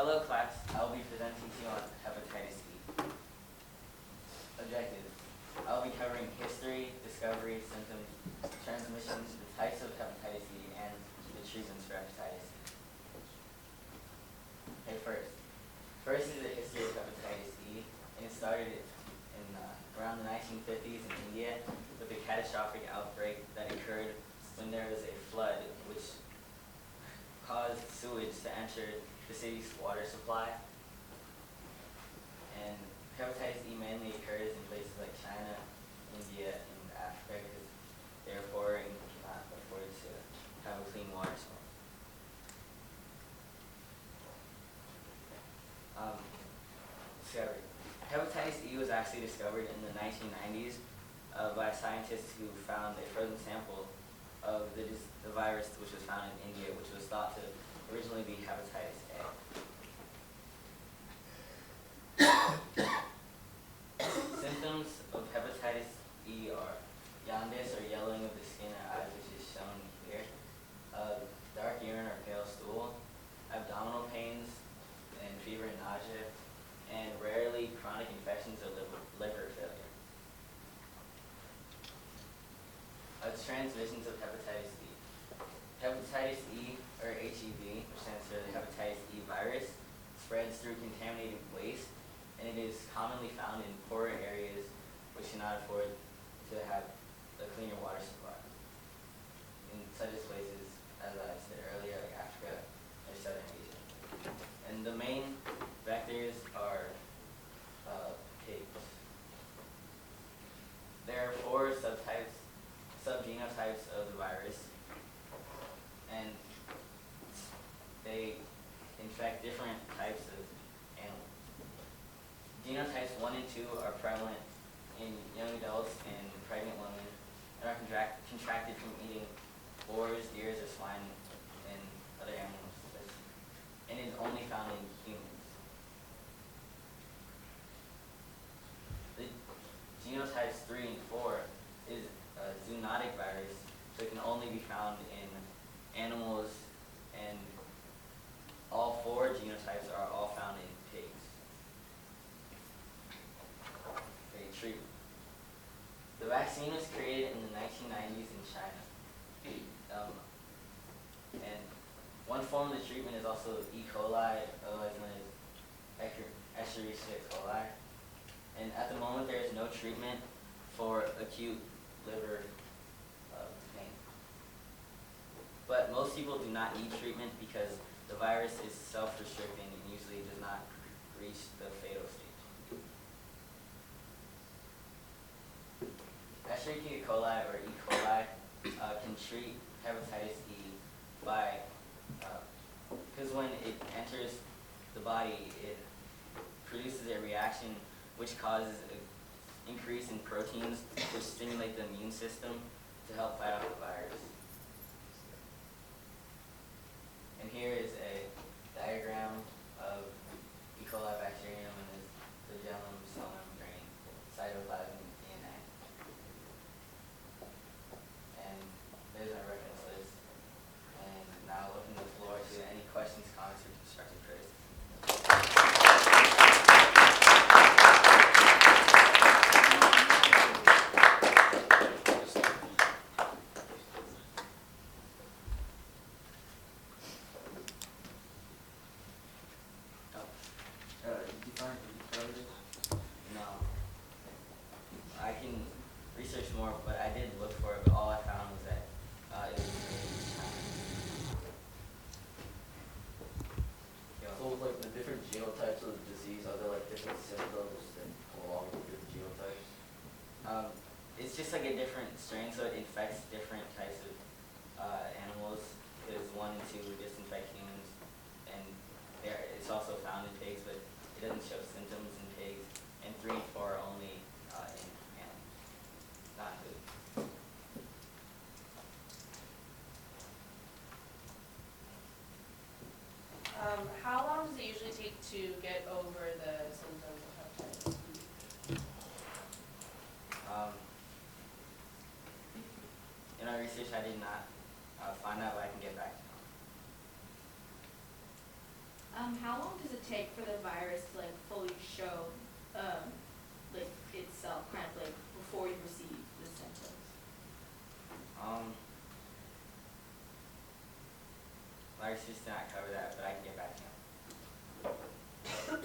Hello class, I will be presenting to you on hepatitis E. Objectives. I will be covering history, discovery, symptoms, transmissions, the types of hepatitis E, and the treatments for hepatitis E. Okay, first is the history of hepatitis E, and it started in around the 1950s in India with a catastrophic outbreak that occurred when there was a flood which caused sewage to enter the city's water supply. And hepatitis E mainly occurs in places like China, India, and Africa because they're poor and cannot afford to have a clean water supply. Discovery. Hepatitis E was actually discovered in the 1990s by scientists who found a frozen sample of the virus which was found in India, which was thought to originally be hepatitis A. Symptoms of hepatitis E are jaundice or yellowing of the skin or eyes, which is shown here, dark urine or pale stool, abdominal pains, and fever and nausea, and rarely chronic infections or liver failure. Transmissions of hepatitis E. Hepatitis E, or HEV, which stands for the hepatitis E virus, spreads through contaminated waste, and it is commonly found in poorer areas which cannot afford to have a cleaner water supply, in such as places, as I said earlier, like Africa or Southern Asia. And the main vectors are pigs. There are 4 subgenotypes of the virus, and they infect different types of animals. Genotypes 1 and 2 are prevalent in young adults and pregnant women and are contracted from eating boars, deers, or swine, and other animals, and is only found in humans. The genotypes 3 and 4 is a zoonotic virus, so it can only be found in animals, and all 4 genotypes are all found in pigs. Okay, treatment. The vaccine was created in the 1990s in China. And one form of the treatment is also E. coli, otherwise known as Escherichia coli. And at the moment, there is no treatment for acute liver pain. But most people do not need treatment because the virus is self-restricting and usually does not reach the fatal stage. Escherichia coli, or E. coli, can treat hepatitis E by, because when it enters the body, it produces a reaction which causes an increase in proteins which stimulate the immune system to help fight off the virus. And here is a diagram of E. coli bacterium and its flagellum, cell membrane, cytoplasm, DNA. And there's our reference list. And now I'll open the floor to any questions, comments, or constructive criticism. No. I can research more, but I did look for it, but all I found was that it was in China. So like the different genotypes of the disease, are there like different symptoms that go along with different genotypes? It's just like a different strain, so it infects different types of animals. Because 1 and 2 just infect humans, and it's also found in pigs, but it doesn't show symptoms in pigs. And 3 and 4 are only in animals, not food. How long does it usually take to get over the symptoms of hepatitis E? In our research, I did not find out, but I can get back to you. How long does it take for the virus to like fully show, like itself, kind of like before you receive the symptoms? Larry's just did not cover that, but I can get back to him.